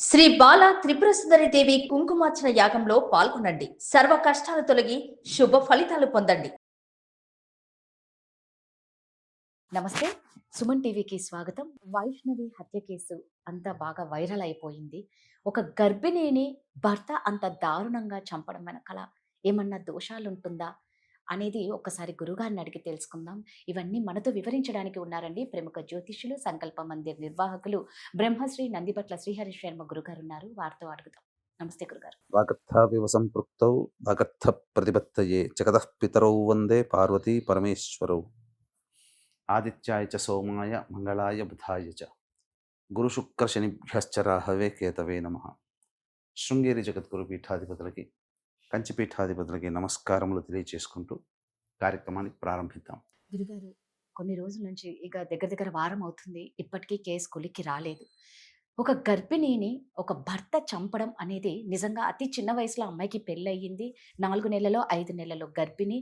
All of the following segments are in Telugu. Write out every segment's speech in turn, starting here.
శ్రీ బాల త్రిపుర సుందరి దేవి కుంకుమార్చన యాగంలో పాల్గొనండి. సర్వ కష్టాలు తొలగి శుభ ఫలితాలు పొందండి. నమస్తే, సుమన్ టీవీకి స్వాగతం. వైష్ణవి హత్య కేసు అంతా బాగా వైరల్ అయిపోయింది. ఒక గర్భిణిని భర్త అంత దారుణంగా చంపడం వెనకాల ఏమన్నా దోషాలుంటుందా అనేది ఒకసారి గురుగారిని అడిగి తెలుసుకుందాం. ఇవన్నీ మనతో వివరించడానికి ఉన్నారండి ప్రముఖ జ్యోతిష్యులు, సంకల్ప మందిర్ నిర్వాహకులు బ్రహ్మశ్రీ నందిపట్ల శ్రీహరి శర్మ గురుగారు ఉన్నారు. వారితో అడుగుదాం. నమస్తే గురుగారు. వాగర్థావివ సంపృక్తౌ వాగర్థ ప్రతిపత్తయే జగతః పితరౌ వందే పార్వతీ పరమేశ్వరౌ. ఆదిత్యాయ చ సోమాయ మంగళాయ బుధాయ చ గురు శుక్ర శనిభ్యశ్చ రాహవే కేతవే నమః. శృంగేరి జగద్గురు పీఠాధిపతులకి, కంచి పీఠాధిపతులకి నమస్కారములు తెలియచేసుకుంటూ కార్యక్రమాన్ని ప్రారంభిద్దాం. గురుగారు, కొన్ని రోజుల నుంచి ఇక దగ్గర వారం అవుతుంది, ఇప్పటికీ కేసు కొలిక్కి రాలేదు. ఒక గర్భిణిని ఒక భర్త చంపడం అనేది నిజంగా అతి చిన్న వయసులో అమ్మాయికి పెళ్ళయింది. 4 నెలలో 5 నెలలో గర్భిణి.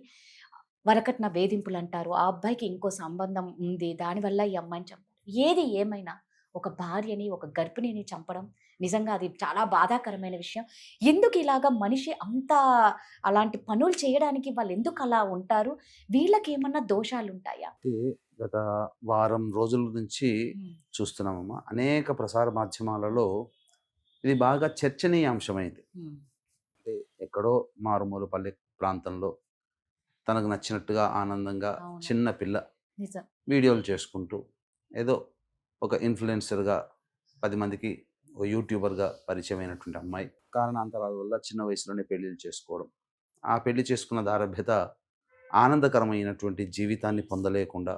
వరకట్న వేధింపులు అంటారు. ఆ అబ్బాయికి ఇంకో సంబంధం ఉంది, దానివల్ల ఈ అమ్మాయిని చంపారు. ఏది ఏమైనా ఒక భార్యని, ఒక గర్భిణిని చంపడం నిజంగా అది చాలా బాధాకరమైన విషయం. ఎందుకు ఇలాగా మనిషి అంత అలాంటి పనులు చేయడానికి వాళ్ళు ఎందుకు అలా ఉంటారు? వీళ్ళకి ఏమన్నా దోషాలు ఉంటాయా? అంటే గత వారం రోజుల నుంచి చూస్తున్నామమ్మా, అనేక ప్రసార మాధ్యమాలలో ఇది బాగా చర్చనీయాంశమైంది. అంటే ఎక్కడో మారుమూల పల్లె ప్రాంతంలో తనకు నచ్చినట్టుగా ఆనందంగా అవును. చిన్న పిల్ల నిజం. వీడియోలు చేసుకుంటూ ఏదో ఒక ఇన్ఫ్లుయెన్సర్గా 10 మందికి ఒక యూట్యూబర్గా పరిచయమైనటువంటి అమ్మాయి కారణాంతరాల వల్ల చిన్న వయసులోనే పెళ్లిళ్ళు చేసుకోవడం, ఆ పెళ్లి చేసుకున్న దారభ్యత ఆనందకరమైనటువంటి జీవితాన్ని పొందలేకుండా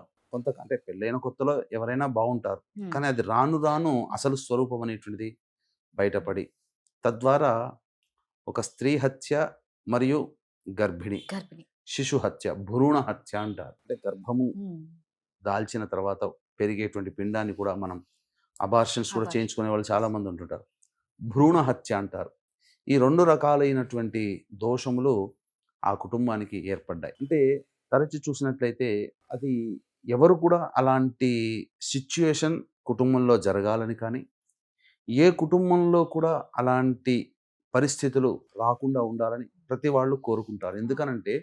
అంటే పెళ్ళైన కొత్తలో ఎవరైనా బాగుంటారు, కానీ అది రాను రాను అసలు స్వరూపం అనేటువంటిది బయటపడి తద్వారా ఒక స్త్రీ హత్య మరియు గర్భిణి శిశు హత్య, భ్రూణ హత్య అంటారు. అంటే గర్భము దాల్చిన తర్వాత పెరిగేటువంటి పిండాన్ని కూడా మనం అబార్షన్స్ కూడా చేయించుకునే వాళ్ళు చాలా మంది ఉంటుంటారు. భ్రూణ హత్య అంటారు. ఈ 2 రకాలైనటువంటి దోషములు ఆ కుటుంబానికి ఏర్పడ్డాయి. అంటే తరచి చూసినట్లయితే అది ఎవరు కూడా అలాంటి సిచ్యుయేషన్ కుటుంబంలో జరగాలని కానీ, ఏ కుటుంబంలో కూడా అలాంటి పరిస్థితులు రాకుండా ఉండాలని ప్రతి వాళ్ళు కోరుకుంటారు. ఎందుకనంటే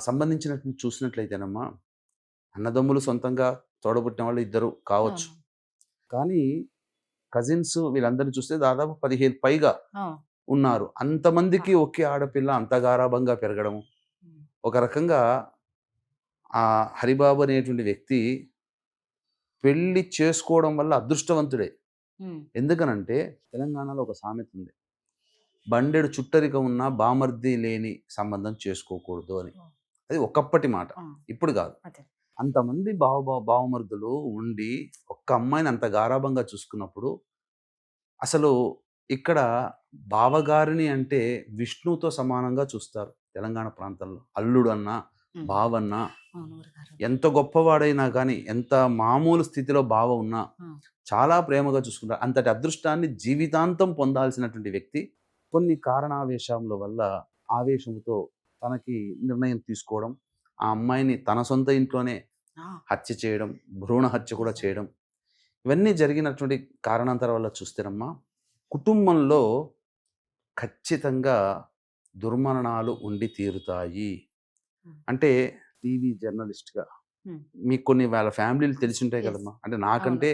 సంబంధించినట్టు చూసినట్లయితేనమ్మా, అన్నదమ్ములు సొంతంగా తోడబుట్టిన వాళ్ళు 2 కావచ్చు, కానీ కజిన్స్ వీళ్ళందరినీ చూస్తే దాదాపు 15 పైగా ఉన్నారు. అంతమందికి ఒకే ఆడపిల్ల అంత గారాబంగా పెరగడం ఒక రకంగా ఆ హరిబాబు అనేటువంటి వ్యక్తి పెళ్లి చేసుకోవడం వల్ల అదృష్టవంతుడే. ఎందుకనంటే తెలంగాణలో ఒక సామెత ఉంది, బండెడు చుట్టరిక ఉన్న బామర్ది లేని సంబంధం చేసుకోకూడదు అని. అది ఒకప్పటి మాట, ఇప్పుడు కాదు. అంతమంది బావమరుదులు ఉండి ఒక్క అమ్మాయిని అంత గారాబంగా చూసుకున్నప్పుడు అసలు ఇక్కడ బావగారిని అంటే విష్ణువుతో సమానంగా చూస్తారు తెలంగాణ ప్రాంతంలో. అల్లుడు అన్నా, బావన్నా, ఎంత గొప్పవాడైనా కానీ, ఎంత మామూలు స్థితిలో బావ ఉన్నా చాలా ప్రేమగా చూసుకుంటారు. అంతటి అదృష్టాన్ని జీవితాంతం పొందాల్సినటువంటి వ్యక్తి కొన్ని కారణావేశముల వల్ల ఆవేశంతో తనకి నిర్ణయం తీసుకోవడం, ఆ అమ్మాయిని తన సొంత ఇంట్లోనే హత్య చేయడం, భ్రూణ హత్య కూడా చేయడం, ఇవన్నీ జరిగినటువంటి కారణాంతరం వల్ల చూస్తేనమ్మా, కుటుంబంలో ఖచ్చితంగా దుర్మరణాలు ఉండి తీరుతాయి. అంటే టీవీ జర్నలిస్ట్గా మీకు కొన్ని వాళ్ళ ఫ్యామిలీలు తెలిసి ఉంటాయి కదమ్మా. అంటే నాకంటే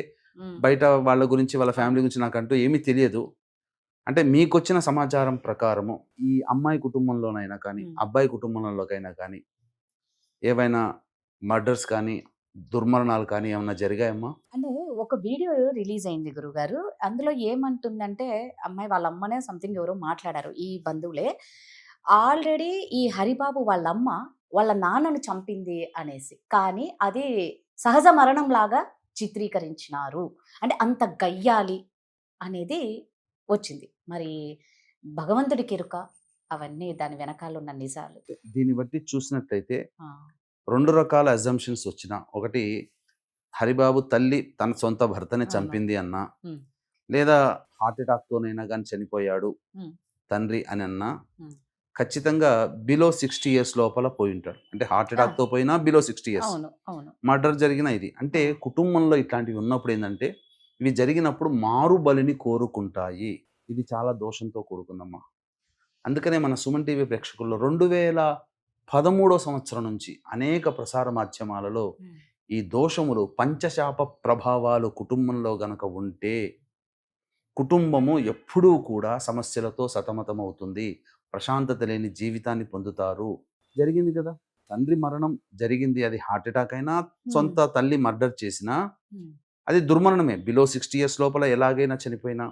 బయట వాళ్ళ గురించి, వాళ్ళ ఫ్యామిలీ గురించి నాకంటూ ఏమీ తెలియదు. అంటే మీకు వచ్చిన సమాచారం ప్రకారము ఈ అమ్మాయి కుటుంబంలోనైనా కానీ, అబ్బాయి కుటుంబంలోకైనా కానీ ఏవైనా మర్డర్స్ కానీ, దుర్మరణాలు కానీ ఏమన్నా జరిగాయమ్మా? అంటే ఒక వీడియో రిలీజ్ అయింది గురుగారు. అందులో ఏమంటుందంటే, అమ్మాయి వాళ్ళ అమ్మనే సంథింగ్ ఎవరో మాట్లాడారు, ఈ బంధువులే. ఆల్రెడీ ఈ హరిబాబు వాళ్ళమ్మ వాళ్ళ నాన్నను చంపింది అనేసి, కానీ అది సహజ మరణం లాగా చిత్రీకరించినారు. అంటే అంత గయ్యాలి అనేది వచ్చింది. మరి భగవంతుడికి ఎరుక అవన్నీ దాని వెనకాల ఉన్న నిజాలు. దీన్ని బట్టి చూసినట్లయితే 2 రకాల అజంప్షన్స్ వచ్చినా, ఒకటి హరిబాబు తల్లి తన సొంత భర్తని చంపింది అన్నా, లేదా హార్ట్ అటాక్తోనైనా కానీ చనిపోయాడు తండ్రి అని అన్నా, ఖచ్చితంగా బిలో 60 years లోపల పోయి ఉంటాడు. అంటే హార్ట్ అటాక్తో పోయినా బిలో 60 years మర్డర్ జరిగిన ఇది. అంటే కుటుంబంలో ఇట్లాంటివి ఉన్నప్పుడు ఏంటంటే ఇవి జరిగినప్పుడు మారు బలిని కోరుకుంటాయి. ఇది చాలా దోషంతో కూడుకుందమ్మా. అందుకనే మన సుమన్ టీవీ ప్రేక్షకుల్లో 2013 సంవత్సరం నుంచి అనేక ప్రసార మాధ్యమాలలో ఈ దోషములు పంచశాప ప్రభావాలు కుటుంబంలో గనక ఉంటే కుటుంబము ఎప్పుడూ కూడా సమస్యలతో సతమతమవుతుంది, ప్రశాంతత లేని జీవితాన్ని పొందుతారు. జరిగింది కదా, తండ్రి మరణం జరిగింది, అది హార్ట్ అటాక్ అయినా సొంత తల్లి మర్డర్ చేసినా అది దుర్మరణమే. బిలో 60 years లోపల ఎలాగైనా చనిపోయినా,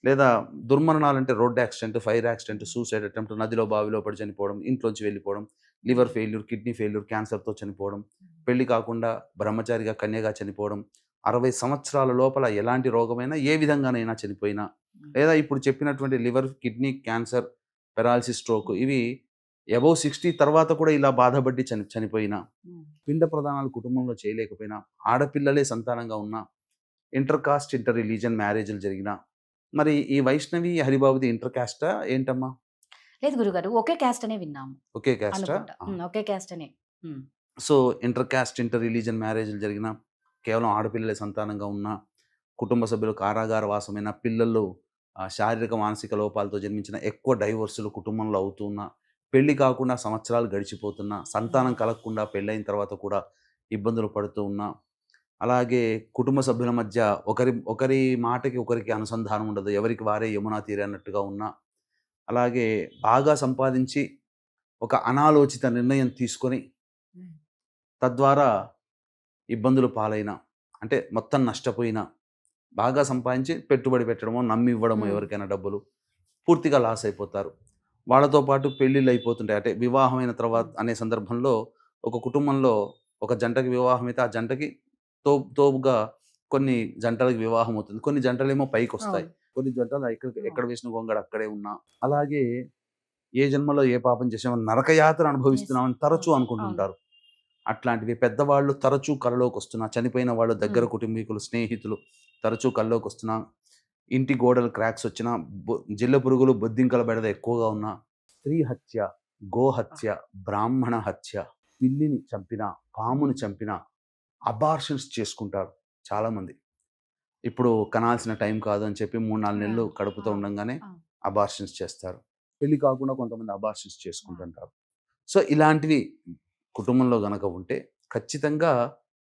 లేదా దుర్మరణాలంటే road accident, fire accident, suicide attempt, నదిలో బావిలో పడి చనిపోవడం, ఇంట్లోంచి వెళ్ళిపోవడం, లివర్ ఫెయిల్యూర్, కిడ్నీ ఫెయిల్యూర్, క్యాన్సర్తో చనిపోవడం, పెళ్లి కాకుండా బ్రహ్మచారిగా కన్యగా చనిపోవడం, 60 సంవత్సరాల లోపల ఎలాంటి రోగమైనా ఏ విధంగానైనా చనిపోయినా, లేదా ఇప్పుడు చెప్పినటువంటి liver, kidney cancer, paralysis, stroke, ఇవి అబౌవ్ 60 తర్వాత కూడా ఇలా బాధపడి చనిపోయినా, పిండ ప్రదానాలు కుటుంబంలో చేయలేకపోయినా, ఆడపిల్లలే సంతానంగా ఉన్నా, ఇంటర్ కాస్ట్ ఇంటర్ రిలీజన్ మ్యారేజ్లు జరిగినా, మరి ఈ వైష్ణవి హరిబాబుది ఇంటర్ కాస్టా ఏంటమ్మా? లేదు గురుగారు, ఒకే క్యాస్ట్ అనే విన్నాము. ఒకే కాస్టా? ఒకే క్యాస్ట్ అనే. So inter caste inter religion మ్యారేజ్లు జరిగినా, కేవలం ఆడపిల్లలే సంతానంగా ఉన్నా, కుటుంబ సభ్యులు కారాగార వాసమైన, పిల్లలు శారీరక మానసిక లోపాలతో జన్మించిన, ఎక్కువ డైవోర్సులు కుటుంబంలో అవుతున్నా, పెళ్లి కాకుండా సంవత్సరాలు గడిచిపోతున్నా, సంతానం కలగకుండా పెళ్ళైన తర్వాత కూడా ఇబ్బందులు పడుతూ ఉన్నా, అలాగే కుటుంబ సభ్యుల మధ్య ఒకరి మాటకి ఒకరికి అనుసంధానం ఉండదు, ఎవరికి వారే యమునా తీరే అన్నట్టుగా ఉన్నా, అలాగే బాగా సంపాదించి ఒక అనాలోచిత నిర్ణయం తీసుకొని తద్వారా ఇబ్బందులు పాలైన, అంటే మొత్తం నష్టపోయిన, బాగా సంపాదించి పెట్టుబడి పెట్టడమో నమ్మి ఇవ్వడమో ఎవరికైనా డబ్బులు పూర్తిగా లాస్ అయిపోతారు. వాళ్ళతో పాటు పెళ్ళిళ్ళు అయిపోతుంటాయి. అంటే వివాహమైన తర్వాత అనే సందర్భంలో ఒక కుటుంబంలో ఒక జంటకి వివాహం అయితే ఆ జంటకి తోపుగా కొన్ని జంటలకు వివాహం అవుతుంది, కొన్ని జంటలేమో పైకి వస్తాయి, కొన్ని జంటలు ఎక్కడ వేసిన గొంగడ అక్కడే ఉన్నా, అలాగే ఏ జన్మలో ఏ పాపం చేసామని నరకయాత్ర అనుభవిస్తున్నామని తరచూ అనుకుంటుంటారు. అట్లాంటివి పెద్దవాళ్ళు తరచూ కళ్ళలోకి వస్తున్నా, చనిపోయిన వాళ్ళు దగ్గర కుటుంబీకులు, స్నేహితులు తరచూ కళ్ళలోకి వస్తున్నా, ఇంటి గోడలు క్రాక్స్ వచ్చినా, జిల్ల పురుగులు, బొద్దింకల బెడద ఎక్కువగా ఉన్నా, స్త్రీ హత్య, గోహత్య, బ్రాహ్మణ హత్య, పిల్లిని చంపిన, పాముని చంపిన, అబార్షన్స్ చేసుకుంటారు చాలామంది. ఇప్పుడు కనాల్సిన టైం కాదు అని చెప్పి 3-4 నెలలు కడుపుతో ఉండగానే అబార్షన్స్ చేస్తారు. పెళ్లి కాకుండా కొంతమంది అబార్షన్స్ చేసుకుంటుంటారు. సో ఇలాంటివి కుటుంబంలో గనక ఉంటే ఖచ్చితంగా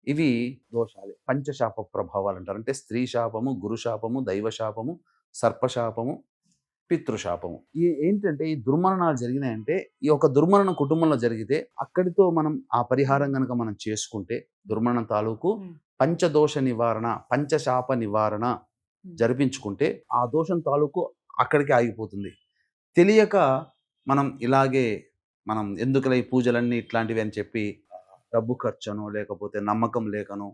ఇవి దోషాలే, పంచశాప ప్రభావాలు అంటారు. అంటే స్త్రీ శాపము, గురు శాపము, దైవ శాపము, సర్పశాపము, పితృశాపము. ఏంటంటే ఈ దుర్మరణాలు జరిగినాయంటే, ఈ ఒక దుర్మరణం కుటుంబంలో జరిగితే అక్కడితో మనం ఆ పరిహారం కనుక మనం చేసుకుంటే, దుర్మరణం తాలూకు పంచదోష నివారణ, పంచశాప నివారణ జరిపించుకుంటే ఆ దోషం తాలూకు అక్కడికి ఆగిపోతుంది. తెలియక మనం ఎందుకులే ఈ పూజలన్నీ ఇట్లాంటివి అని చెప్పి డబ్బు ఖర్చునో లేకపోతే నమ్మకం లేకనో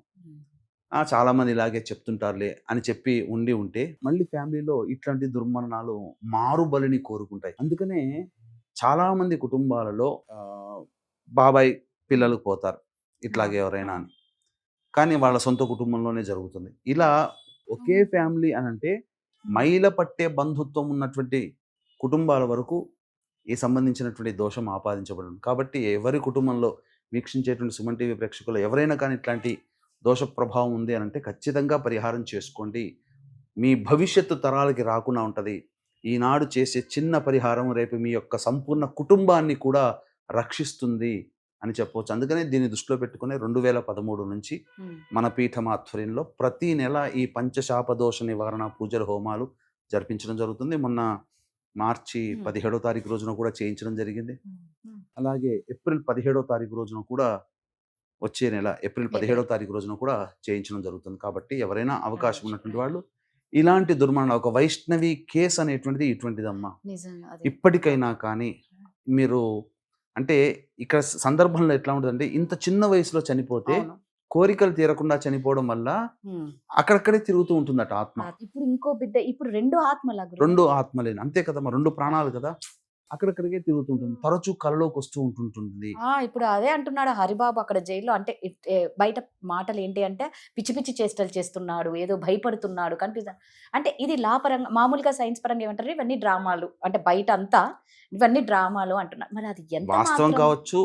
చాలామంది ఇలాగే చెప్తుంటారులే అని చెప్పి ఉంటే మళ్ళీ ఫ్యామిలీలో ఇట్లాంటి దుర్మరణాలు మారుబలిని కోరుకుంటాయి. అందుకనే చాలామంది కుటుంబాలలో బాబాయ్ పిల్లలు పోతారు ఇట్లాగే ఎవరైనా అని, కానీ వాళ్ళ సొంత కుటుంబంలోనే జరుగుతుంది. ఇలా ఒకే ఫ్యామిలీ అని అంటే మైల పట్టే బంధుత్వం ఉన్నటువంటి కుటుంబాల వరకు ఈ సంబంధించినటువంటి దోషం ఆపాదించబడింది. కాబట్టి ఎవరి కుటుంబంలో వీక్షించేటువంటి సుమన్ టీవీ ప్రేక్షకులు ఎవరైనా కానీ ఇట్లాంటి దోష ప్రభావం ఉంది అని అంటే ఖచ్చితంగా పరిహారం చేసుకోండి. మీ భవిష్యత్తు తరాలకి రాకుండా ఉంటుంది. ఈనాడు చేసే చిన్న పరిహారం రేపు మీ యొక్క సంపూర్ణ కుటుంబాన్ని కూడా రక్షిస్తుంది అని చెప్పవచ్చు. అందుకనే దీన్ని దృష్టిలో పెట్టుకుని 2013 నుంచి మన పీఠం ఆధ్వర్యంలో ప్రతి నెల ఈ పంచశాప దోష నివారణ పూజల హోమాలు జరిపించడం జరుగుతుంది. మొన్న మార్చి 17వ తారీఖు రోజున కూడా చేయించడం జరిగింది. అలాగే ఏప్రిల్ 17వ తారీఖు రోజున కూడా, వచ్చే నెల ఏప్రిల్ 17వ తారీఖు రోజున కూడా చేయించడం జరుగుతుంది. కాబట్టి ఎవరైనా అవకాశం ఉన్నటువంటి వాళ్ళు ఇలాంటి దుర్మరణ, ఒక వైష్ణవి కేసు అనేటువంటిది ఇటువంటిదమ్మా. ఇప్పటికైనా కానీ మీరు అంటే ఇక్కడ సందర్భంలో ఎట్లా ఉంటుందంటే, ఇంత చిన్న వయసులో చనిపోతే కోరికలు తీరకుండా చనిపోవడం వల్ల అక్కడక్కడే తిరుగుతూ ఉంటుందట ఆత్మ. ఇప్పుడు ఇంకో బిడ్డ, ఇప్పుడు 2 ఆత్మలే అంతే కదమ్మా, 2 ప్రాణాలు కదా, అక్కడక్కడికే తిరుగుతుంటుంది, తరచూ కలలోకి వస్తూ ఉంటుంటుంది. ఇప్పుడు అదే అంటున్నాడు హరిబాబు అక్కడ జైల్లో. అంటే బయట మాటలు ఏంటి అంటే పిచ్చి పిచ్చి చేష్టలు చేస్తున్నాడు, ఏదో భయపడుతున్నాడు, కనిపిస్తుంది. అంటే ఇది లా పరంగా, మామూలుగా సైన్స్ పరంగా ఏమంటారు, ఇవన్నీ డ్రామాలు, అంటే బయట అంతా ఇవన్నీ డ్రామాలు అంటున్నారు. మరి అది ఎంత వాస్తవం కావచ్చు,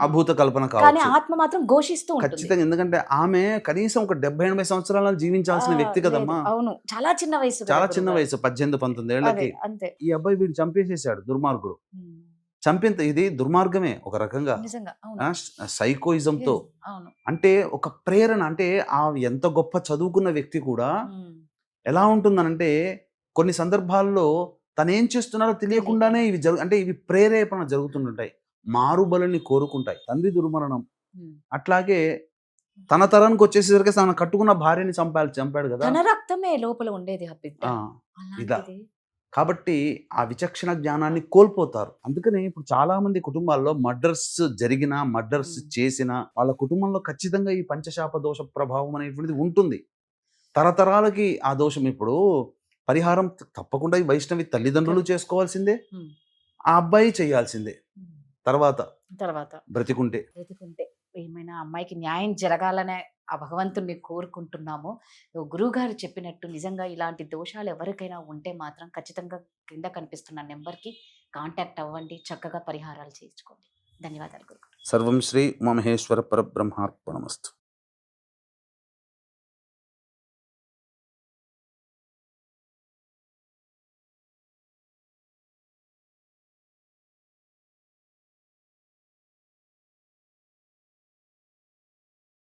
అభూత కల్పన కానీ కావచ్చు. ఆత్మ మాత్రం ఘోషిస్తూ ఉంటుంది. ఖచ్చితంగా, ఎందుకంటే ఆమె కనీసం ఒక 70-80 సంవత్సరాలను జీవించాల్సిన వ్యక్తి లేదు, కదమ్మా. అవును, చాలా చిన్న వయసు కదా చాలా చిన్న గురుగారు. వయసు, 18-19 అదే, ఏళ్ళకి. అంతే. ఈ అబ్బాయి వీడు చంపేసేసాడు, దుర్మార్గుడు. ఉమ్, చంపేంత ఇది దుర్మార్గమే ఒక రకంగా, నిజంగా, అవును, సైకోయిజంతో. yes, అవును. అంటే ఒక ప్రేరణ, అంటే ఆ ఎంత గొప్ప చదువుకున్న వ్యక్తి కూడా ఉమ్, ఎలా ఉంటుందనంటే కొన్ని సందర్భాల్లో తను ఏం చేస్తున్నారో తెలియకుండానే ఇవి అంటే ఇవి ప్రేరేపణ జరుగుతుంటాయి, మారుబలిని కోరుకుంటాయి. తండ్రి దుర్మరణం, ఉమ్. అట్లాగే తన తరానికి వచ్చేసరికి తన కట్టుకున్న భార్యని చంపాడు కదా. తన రక్తమే లోపల ఉండేది ఆ బిడ్డ. ఆ, ఇలా. అలాంటిది. కాబట్టి ఆ విచక్షణ జ్ఞానాన్ని కోల్పోతారు. అందుకని ఇప్పుడు చాలా మంది కుటుంబాల్లో మర్డర్స్ జరిగినా, మర్డర్స్ చేసిన వాళ్ళ కుటుంబంలో ఖచ్చితంగా ఈ పంచశాప దోష ప్రభావం అనేటువంటిది ఉంటుంది. తరతరాలకి ఆ దోషం. ఇప్పుడు పరిహారం తప్పకుండా ఈ వైష్ణవి తల్లిదండ్రులు చేసుకోవాల్సిందే, ఉమ్, ఆ అబ్బాయి చేయాల్సిందే. ఉమ్. తర్వాత తర్వాత బ్రతికుంటే బ్రతికుంటే ఏమైనా అమ్మాయికి న్యాయం జరగాలనే ఆ భగవంతుణ్ణి కోరుకుంటున్నాము. గురువు గారు చెప్పినట్టు నిజంగా ఇలాంటి దోషాలు ఎవరికైనా ఉంటే మాత్రం ఖచ్చితంగా కింద కనిపిస్తున్న నెంబర్కి కాంటాక్ట్ అవ్వండి, చక్కగా పరిహారాలు చేయించుకోండి. ధన్యవాదాలు గురుగారు. సర్వం శ్రీ ఉమామహేశ్వర పరబ్రహ్మార్పణమస్తు.